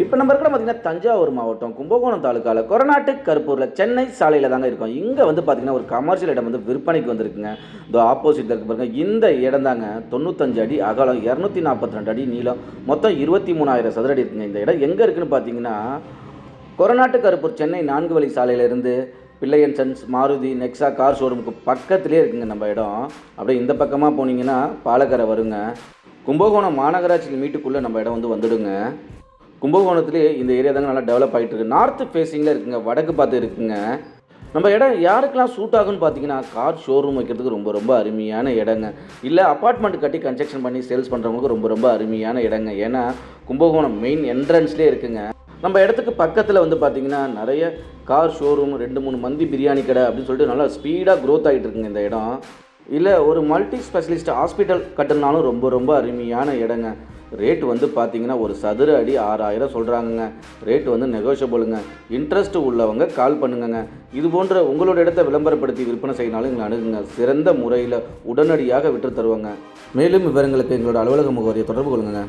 இப்போ நம்ம இருக்கிற பார்த்தீங்கன்னா தஞ்சாவூர் மாவட்டம் கும்பகோணம் தாலுக்காவில் கொரநாட்டு கருப்பூரில் சென்னை சாலையில் தாங்க இருக்கோம். இங்கே வந்து பார்த்தீங்கன்னா ஒரு கமர்ஷியல் இடம் வந்து விற்பனைக்கு வந்திருக்குங்க. இந்த ஆப்போசிட்டில் இருக்கு பாருங்க. இந்த இடம் தாங்க 95 அடி அகலம், 242 அடி நீளம், மொத்தம் 23,000 சதுர அடி இருக்குங்க. இந்த இடம் எங்கே இருக்குன்னு பார்த்தீங்கன்னா கொரநாட்டு கருப்பூர் சென்னை 4 வழி சாலையிலேருந்து பிள்ளையன் சன்ஸ் மாருதி நெக்ஸா கார் ஷோரூமுக்கு பக்கத்துலேயே இருக்குங்க நம்ம இடம். அப்படியே இந்த பக்கமாக போனீங்கன்னா பாலக்கரை வருங்க. கும்பகோணம் மாநகராட்சி மீட்டுக்குள்ளே நம்ம இடம் வந்து வந்துடுங்க. கும்பகோணத்துலேயே இந்த ஏரியா தாங்க நல்லா டெவலப் ஆகிட்டு இருக்கு. நார்த்து ஃபேஸிங்கில் இருக்குங்க, வடக்கு பார்த்து இருக்குங்க. நம்ம இடம் யாருக்கெல்லாம் சூட் ஆகுன்னு பார்த்தீங்கன்னா கார் ஷோரூம் வைக்கிறதுக்கு ரொம்ப ரொம்ப அருமையான இடங்க. இல்லை அப்பார்ட்மெண்ட் கட்டி கன்ஸ்ட்ரக்ஷன் பண்ணி சேல்ஸ் பண்ணுறவங்களுக்கு ரொம்ப ரொம்ப அருமையான இடங்க. ஏன்னா கும்பகோணம் மெயின் என்ட்ரன்ஸ்லேயே இருக்குங்க. நம்ம இடத்துக்கு பக்கத்தில் வந்து பார்த்திங்கன்னா நிறைய கார் ஷோரூம், 2-3 மந்தி பிரியாணி கடை அப்படின்னு சொல்லிட்டு நல்லா ஸ்பீடாக க்ரோத் ஆகிட்டு இருக்குங்க இந்த இடம். இல்லை ஒரு மல்டி ஸ்பெஷலிஸ்ட் ஹாஸ்பிட்டல் கட்டுனாலும் ரொம்ப ரொம்ப அருமையான இடங்க. ரேட் வந்து பார்த்தீங்கன்னா ஒரு சதுர அடி 6,000 சொல்கிறாங்கங்க. ரேட்டு வந்து நெகோஷியபிளுங்க. இன்ட்ரெஸ்ட் உள்ளவங்க கால் பண்ணுங்கங்க. இது போன்ற உங்களோட இடத்த விளம்பரப்படுத்தி விற்பனை செய்யனாலும் எங்களை அணுகுங்க. சிறந்த முறையில் உடனடியாக விற்று தருவாங்க. மேலும் விவரங்களுக்கு எங்களோட அலுவலக முகவரியை தொடர்பு கொள்ளுங்க.